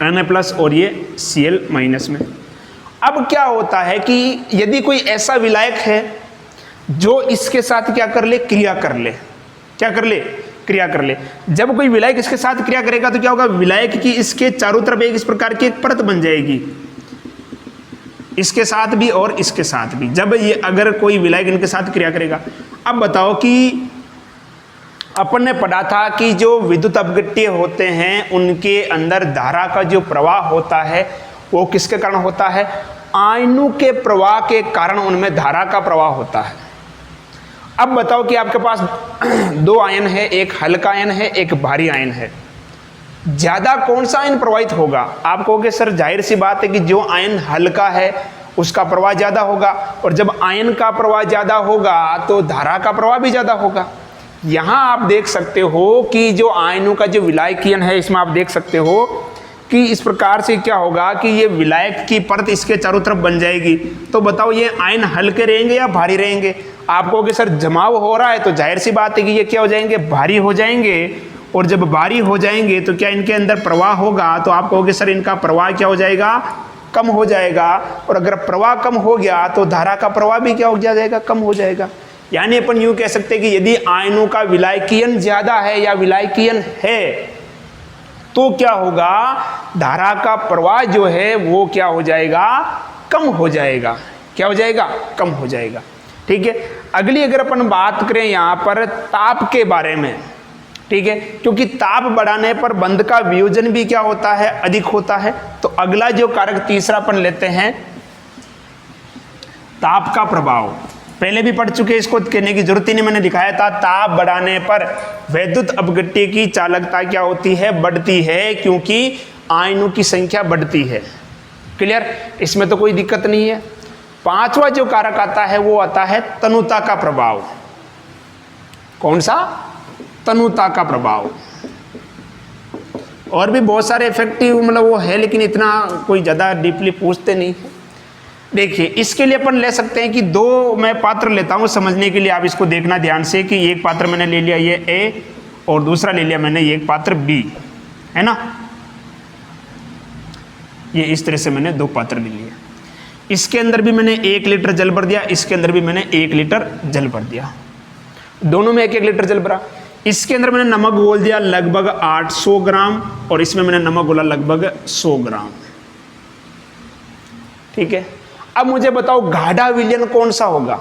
Na+ और ये Cl- में। अब क्या होता है कि यदि कोई ऐसा विलायक है जो इसके साथ क्या कर ले, क्रिया कर ले, क्या कर ले, क्रिया कर ले। जब कोई विलायक इसके साथ क्रिया करेगा तो क्या होगा, विलायक की इसके चारों तरफ एक इस प्रकार की एक परत बन जाएगी, इसके साथ भी और इसके साथ भी। जब ये अगर कोई विलायक इनके साथ क्रिया करेगा, अब बताओ कि अपन ने पढ़ा था कि जो विद्युत अपघट्य होते हैं उनके अंदर धारा का जो प्रवाह होता है वो किसके कारण होता है, आयनों के प्रवाह के कारण उनमें धारा का प्रवाह होता है। अब बताओ कि आपके पास दो आयन है, एक हल्का आयन है, एक भारी आयन है, ज्यादा कौन सा आयन प्रवाहित होगा। आप कहोगे सर जाहिर सी बात है कि जो आयन हल्का है उसका प्रवाह ज्यादा होगा, और जब आयन का प्रवाह ज्यादा होगा तो धारा का प्रवाह भी ज्यादा होगा। यहां आप देख सकते हो कि जो आयनों का जो विलायकीयन है इसमें आप देख सकते हो कि इस प्रकार से क्या होगा कि ये विलायक की परत इसके चारों तरफ बन जाएगी। तो बताओ ये आयन हल्के रहेंगे या भारी रहेंगे। आप कहोगे सर जमाव हो रहा है तो जाहिर सी बात है कि ये क्या हो जाएंगे, भारी हो जाएंगे, और जब भारी हो जाएंगे तो क्या इनके अंदर प्रवाह होगा, तो आप कहोगे सर इनका प्रवाह क्या हो जाएगा, कम हो जाएगा। और अगर प्रवाह कम हो गया तो धारा का प्रवाह भी क्या हो जाएगा, कम हो जाएगा। यानी अपन यूं कह सकते हैं कि यदि आयनों का विलायकीयन ज्यादा है या विलायकीयन है तो क्या होगा, धारा का प्रवाह जो है वो क्या हो जाएगा, कम हो जाएगा। क्या हो जाएगा, कम हो जाएगा। ठीक है, अगली अगर अपन बात करें यहां पर ताप के बारे में, ठीक है, क्योंकि ताप बढ़ाने पर बंध का वियोजन भी क्या होता है, अधिक होता है। तो अगला जो कारक तीसरा अपन लेते हैं ताप का प्रभाव। पहले भी पढ़ चुके, इसको कहने की जरूरत ही नहीं, मैंने दिखाया था ताप बढ़ाने पर वैद्युत अपघट्य की चालकता क्या होती है, बढ़ती है, क्योंकि आयनों की संख्या बढ़ती है। क्लियर, इसमें तो कोई दिक्कत नहीं है। पांचवा जो कारक आता है वो आता है तनुता का प्रभाव। कौन सा, तनुता का प्रभाव। और भी बहुत सारे इफेक्टिव मतलब वो है, लेकिन इतना कोई ज़्यादा डीपली पूछते नहीं। देखिए इसके लिए अपन ले सकते हैं कि दो मैं पात्र लेता हूँ समझने के लिए, आप इसको देखना ध्यान से कि एक पात्र मैंने ले लिया ये ए और दूसरा ले लिया मैंने ये एक पात्र बी, है ना। ये इस तरह से मैंने दो पात्र ले लिए। इसके अंदर भी मैंने 1 लीटर जल भर दिया, इसके अंदर भी मैंने 1 लीटर जल भर दिया, दोनों में 1-1 लीटर जल भरा। इसके अंदर मैंने नमक घोल दिया लगभग 800 ग्राम और इसमें मैंने नमक घोला लगभग 100 ग्राम। ठीक है, अब मुझे बताओ गाढ़ा विलयन कौन सा होगा।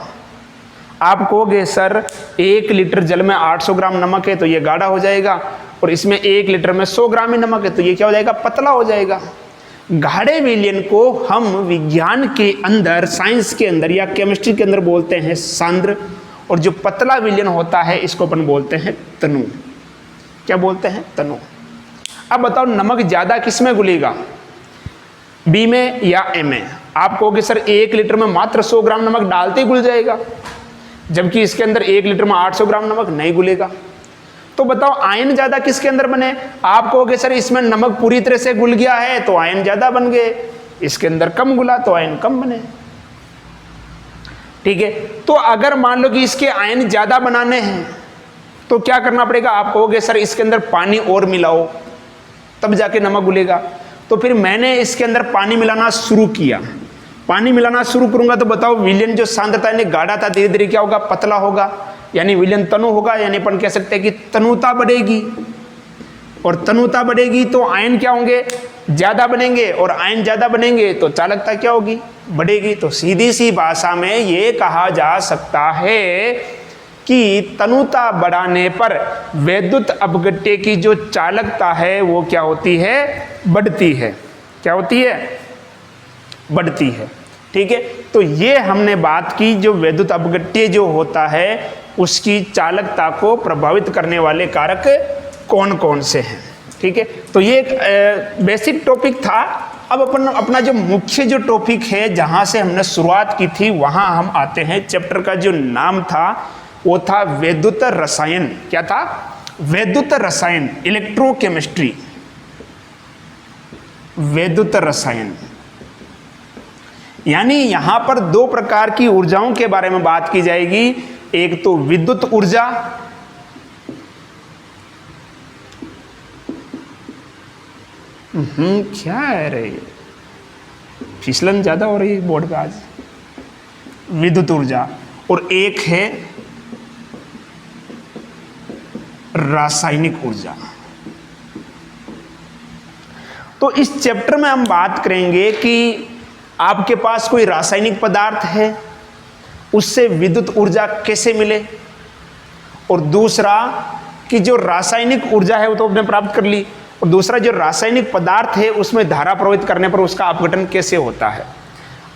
आप कहोगे सर 1 लीटर जल में 800 ग्राम नमक है तो ये गाढ़ा हो जाएगा, और इसमें 1 लीटर में 100 ग्राम ही नमक है तो ये क्या हो जाएगा, पतला हो जाएगा। गाढ़े विलयन को हम विज्ञान के अंदर, साइंस के अंदर या केमिस्ट्री के अंदर बोलते हैं सांद्र, और जो पतला विलयन होता है इसको अपन बोलते हैं तनु। क्या बोलते हैं, तनु। अब बताओ नमक ज्यादा किस में घुलेगा, बी में या ए में। आप कहोगे सर 1 लीटर में मात्र 100 ग्राम नमक डालते ही घुल जाएगा, जबकि इसके अंदर 1 लीटर में 800 ग्राम नमक नहीं घुलेगा। तो बताओ आयन ज्यादा किसके अंदर बने। आप कहोगे सर इसमें नमक पूरी तरह से घुल गया है तो आयन ज्यादा बन गए, इसके अंदर कम घुला तो आयन कम बने। ठीक है, तो अगर मान लो कि इसके आयन ज्यादा बनाने हैं तो क्या करना पड़ेगा। आप कहोगे सर इसके अंदर पानी और मिलाओ तब जाके नमक घुलेगा। तो फिर मैंने इसके अंदर पानी मिलाना शुरू किया, पानी मिलाना शुरू करूंगा तो बताओ विलयन जो सांद्रता यानी गाढ़ा था धीरे धीरे क्या होगा, पतला होगा, यानी विलयन तनु होगा, यानी अपन कह सकते हैं कि तनुता बढ़ेगी। और तनुता बढ़ेगी तो आयन क्या होंगे, ज्यादा बनेंगे, और आयन ज्यादा बनेंगे तो चालकता क्या होगी, बढ़ेगी। तो सीधी सी भाषा में ये कहा जा सकता है कि तनुता बढ़ाने पर वैद्युत अपघट्य की जो चालकता है वो क्या होती है, बढ़ती है। क्या होती है, बढ़ती है। ठीक है, तो ये हमने बात की जो वैद्युत अपघट्य जो होता है उसकी चालकता को प्रभावित करने वाले कारक कौन कौन से हैं। ठीक है, तो ये एक बेसिक टॉपिक था। अब अपन अपना जो मुख्य जो टॉपिक है जहां से हमने शुरुआत की थी वहां हम आते हैं। चैप्टर का जो नाम था वो था वैद्युत रसायन। क्या था, वैद्युत रसायन, इलेक्ट्रोकेमिस्ट्री, वैद्युत रसायन। यानी यहां पर दो प्रकार की ऊर्जाओं के बारे में बात की जाएगी, एक तो विद्युत ऊर्जा, क्या है रे, फिसलन ज्यादा हो रही है बोर्ड पे आज। विद्युत ऊर्जा, और एक है रासायनिक ऊर्जा। तो इस चैप्टर में हम बात करेंगे कि आपके पास कोई रासायनिक पदार्थ है, उससे विद्युत ऊर्जा कैसे मिले, और दूसरा कि जो रासायनिक ऊर्जा है वो तो आपने प्राप्त कर ली, और दूसरा जो रासायनिक पदार्थ है उसमें धारा प्रवाहित करने पर उसका अपघटन कैसे होता है।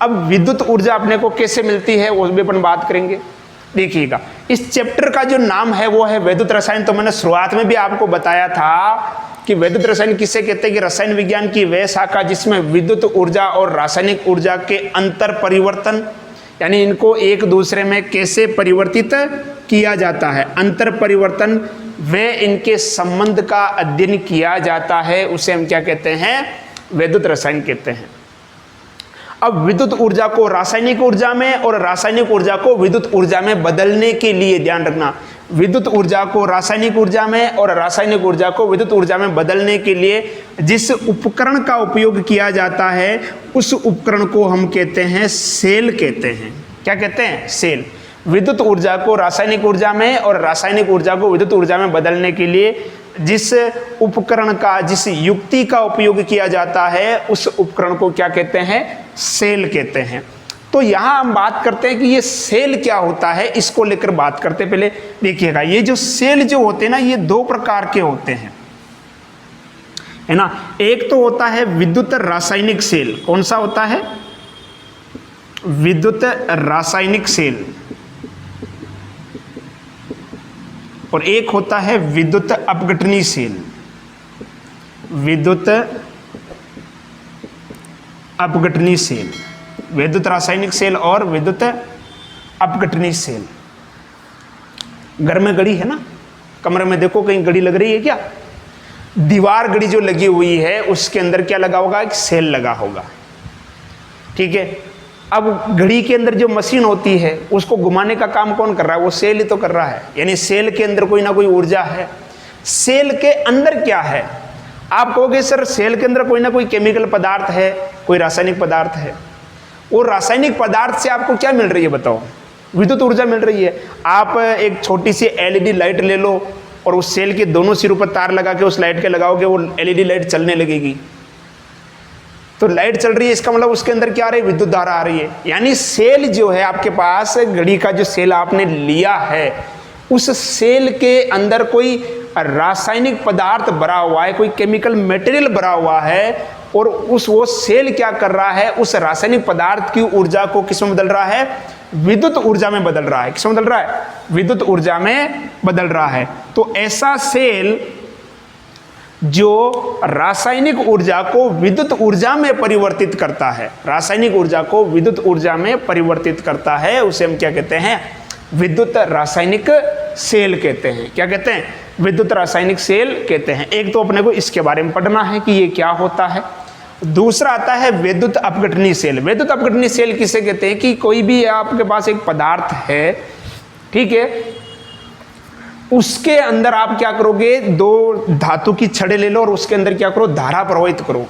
अब विद्युत ऊर्जा अपने को कैसे मिलती है वो भी अपन बात करेंगे। देखिएगा, इस चैप्टर का जो नाम है वो है वैद्युत रसायन। तो मैंने शुरुआत में भी आपको बताया था कि वैद्युत रसायन किसे कहते हैं, कि रसायन विज्ञान की वह शाखा जिसमें विद्युत ऊर्जा और रासायनिक ऊर्जा के अंतर परिवर्तन, यानी इनको एक दूसरे में कैसे परिवर्तित किया जाता है, अंतर परिवर्तन, वे इनके संबंध का अध्ययन किया जाता है, उसे हम क्या कहते हैं, वैद्युत रसायन कहते हैं। अब विद्युत ऊर्जा को रासायनिक ऊर्जा में और रासायनिक ऊर्जा को विद्युत ऊर्जा में बदलने के लिए ध्यान रखना, विद्युत ऊर्जा को रासायनिक ऊर्जा में और रासायनिक ऊर्जा को विद्युत ऊर्जा में बदलने के लिए जिस उपकरण का उपयोग किया जाता है उस उपकरण को हम कहते हैं सेल कहते हैं। क्या कहते हैं, सेल। विद्युत ऊर्जा को रासायनिक ऊर्जा में और रासायनिक ऊर्जा को विद्युत ऊर्जा में बदलने के लिए जिस उपकरण का, जिस युक्ति का उपयोग किया जाता है उस उपकरण को क्या कहते हैं, सेल कहते हैं। तो यहां हम बात करते हैं कि ये सेल क्या होता है, इसको लेकर बात करते। पहले देखिएगा, ये जो सेल जो होते हैं ना, ये दो प्रकार के होते हैं, है ना। एक तो होता है विद्युत रासायनिक सेल। कौन सा होता है, विद्युत रासायनिक सेल। और एक होता है विद्युत अपघटनी सेल। विद्युत अपघटनी सेल, विद्युत रासायनिक सेल और विद्युत अपघटनी सेल। घर में घड़ी है ना, कमरे में देखो कहीं घड़ी लग रही है क्या? दीवार घड़ी जो लगी हुई है उसके अंदर क्या लगा होगा? एक सेल लगा होगा, ठीक है। अब घड़ी के अंदर जो मशीन होती है उसको घुमाने का काम कौन कर रहा है? वो सेल ही तो कर रहा है। यानी सेल के अंदर कोई ना कोई ऊर्जा है। सेल के अंदर क्या है? आप कहोगे सर सेल के अंदर कोई ना कोई केमिकल पदार्थ है, कोई रासायनिक पदार्थ है। वो रासायनिक पदार्थ से आपको क्या मिल रही है बताओ? विद्युत ऊर्जा मिल रही है। आप एक छोटी सी एलईडी लाइट ले लो और उस सेल के दोनों सिरों पर तार लगा के उस लाइट के लगाओगे, वो एलईडी लाइट चलने लगेगी। तो लाइट चल रही है, इसका मतलब उसके अंदर क्या आ रही है? विद्युत धारा आ रही है। यानी सेल जो है आपके पास, घड़ी का जो सेल आपने लिया है, उस सेल के अंदर कोई रासायनिक पदार्थ भरा हुआ है, कोई केमिकल मटेरियल भरा हुआ है, और वो सेल क्या कर रहा है? उस रासायनिक पदार्थ की ऊर्जा को किस में बदल रहा है? विद्युत ऊर्जा में बदल रहा है। किस में बदल रहा है? विद्युत ऊर्जा में बदल रहा है। तो ऐसा सेल जो रासायनिक ऊर्जा को विद्युत ऊर्जा में परिवर्तित करता है, रासायनिक ऊर्जा को विद्युत ऊर्जा में परिवर्तित करता है, उसे हम क्या कहते हैं? विद्युत रासायनिक सेल कहते हैं। क्या कहते हैं? विद्युत रासायनिक सेल कहते हैं। एक तो अपने को इसके बारे में पढ़ना है कि ये क्या होता है। दूसरा आता है विद्युत अपघटनीय सेल। विद्युत अपघटनीय सेल किसे कहते हैं? कि कोई भी आपके पास एक पदार्थ है, ठीक है, उसके अंदर आप क्या करोगे? दो धातु की छड़ें ले लो और उसके अंदर क्या करो? धारा प्रवाहित करो,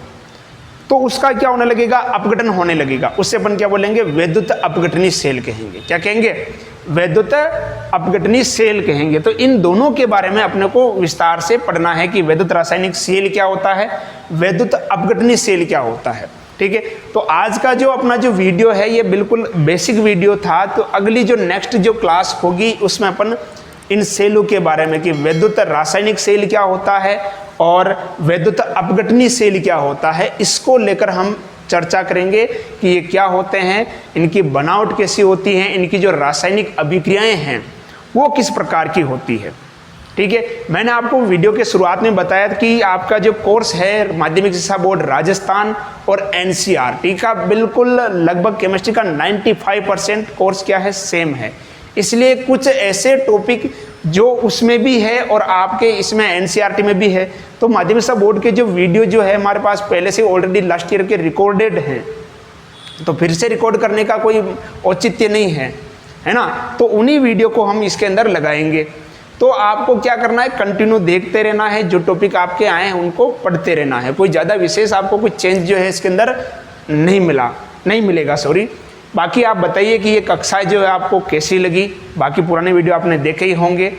तो उसका क्या होने लगेगा? अपघटन होने लगेगा। उससे अपन क्या बोलेंगे? विद्युत अपघटनीय सेल कहेंगे। क्या कहेंगे? विद्युत अपघटनीय सेल कहेंगे। तो इन दोनों के बारे में अपने को विस्तार से पढ़ना है कि विद्युत रासायनिक सेल क्या होता है, विद्युत अपघटनीय सेल क्या होता है, ठीक है। तो आज का जो अपना जो वीडियो है ये बिल्कुल बेसिक वीडियो था। तो अगली जो नेक्स्ट जो क्लास होगी उसमें अपन इन सेलों के बारे में कि विद्युत रासायनिक सेल क्या होता है और विद्युत अपघटनीय सेल क्या होता है, इसको लेकर हम चर्चा करेंगे कि ये क्या होते हैं, इनकी बनावट कैसी होती है, इनकी जो रासायनिक अभिक्रियाएं हैं वो किस प्रकार की होती है, ठीक है। मैंने आपको वीडियो के शुरुआत में बताया था कि आपका जो कोर्स है माध्यमिक शिक्षा बोर्ड राजस्थान और एनसीईआरटी का बिल्कुल लगभग केमिस्ट्री का 95% कोर्स क्या है? सेम है। इसलिए कुछ ऐसे टॉपिक जो उसमें भी है और आपके इसमें एनसीईआरटी में भी है, तो माध्यमिक शिक्षा बोर्ड के जो वीडियो जो है हमारे पास पहले से ऑलरेडी लास्ट ईयर के रिकॉर्डेड हैं, तो फिर से रिकॉर्ड करने का कोई औचित्य नहीं है ना। तो उन्हीं वीडियो को हम इसके अंदर लगाएंगे। तो आपको क्या करना है? कंटिन्यू देखते रहना है, जो टॉपिक आपके आए हैं उनको पढ़ते रहना है। कोई ज़्यादा विशेष आपको कोई चेंज जो है इसके अंदर नहीं मिलेगा। बाकी आप बताइए कि ये कक्षाएं जो है आपको कैसी लगी। बाकी पुराने वीडियो आपने देखे ही होंगे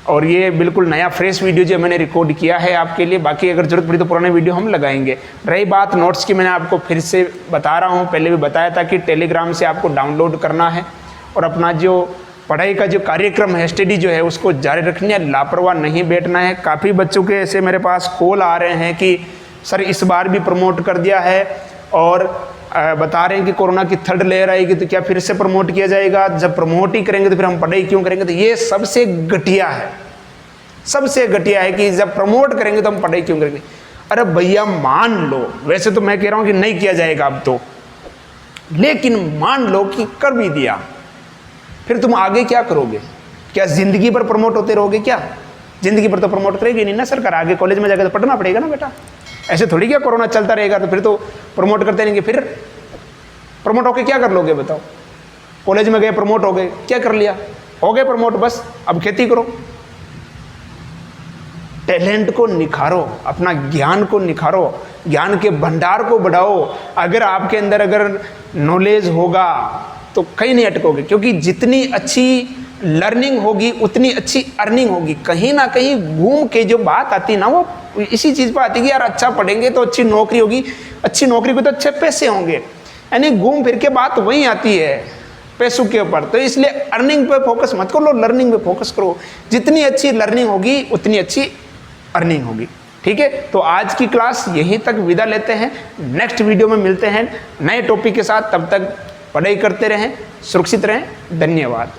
और ये बिल्कुल नया फ्रेश वीडियो जो मैंने रिकॉर्ड किया है आपके लिए। बाकी अगर जरूरत पड़ी तो पुराने वीडियो हम लगाएंगे। रही बात नोट्स की, मैंने आपको फिर से बता रहा हूँ, पहले भी बताया था कि टेलीग्राम से आपको डाउनलोड करना है और अपना जो पढ़ाई का जो कार्यक्रम है, स्टडी जो है, उसको जारी रखनी है, लापरवाह नहीं बैठना है। काफ़ी बच्चों के ऐसे मेरे पास कॉल आ रहे हैं कि सर इस बार भी प्रमोट कर दिया है और बता रहे हैं कि कोरोना की थर्ड लेयर आएगी तो क्या फिर से प्रमोट किया जाएगा? जब प्रमोट ही करेंगे तो फिर हम पढ़ाई क्यों करेंगे? तो ये सबसे घटिया है, सबसे घटिया है कि जब प्रमोट करेंगे तो हम पढ़ाई क्यों करेंगे। अरे भैया मान लो, वैसे तो मैं कह रहा हूँ कि नहीं किया जाएगा अब तो, लेकिन मान लो कि कर भी दिया, फिर तुम आगे क्या करोगे? क्या जिंदगी भर प्रमोट होते रहोगे? क्या जिंदगी भर तो प्रमोट करेगी नहीं ना सरकार। आगे कॉलेज में जाकर तो पढ़ना पड़ेगा ना बेटा। ऐसे थोड़ी क्या कोरोना चलता रहेगा तो फिर तो प्रमोट करते रहेंगे। फिर प्रमोट होके क्या कर लोगे बताओ? कॉलेज में गए, प्रमोट हो गए, क्या कर लिया? हो गए प्रमोट, बस अब खेती करो, टैलेंट को निखारो, अपना ज्ञान को निखारो, ज्ञान के भंडार को बढ़ाओ। अगर आपके अंदर अगर नॉलेज होगा तो कहीं नहीं अटकोगे, क्योंकि जितनी अच्छी लर्निंग होगी उतनी अच्छी अर्निंग होगी। कहीं ना कहीं घूम के जो बात आती ना वो इसी चीज़ पर आती कि यार अच्छा पढ़ेंगे तो अच्छी नौकरी होगी, अच्छी नौकरी को तो अच्छे पैसे होंगे, यानी घूम फिर के बात वहीं आती है पैसों के ऊपर। तो इसलिए अर्निंग पे फोकस मत करो, लर्निंग पे फोकस करो। जितनी अच्छी लर्निंग होगी उतनी अच्छी अर्निंग होगी, ठीक है। तो आज की क्लास यहीं तक विदा लेते हैं। नेक्स्ट वीडियो में मिलते हैं नए टॉपिक के साथ। तब तक पढ़ाई करते रहें, सुरक्षित रहें। धन्यवाद।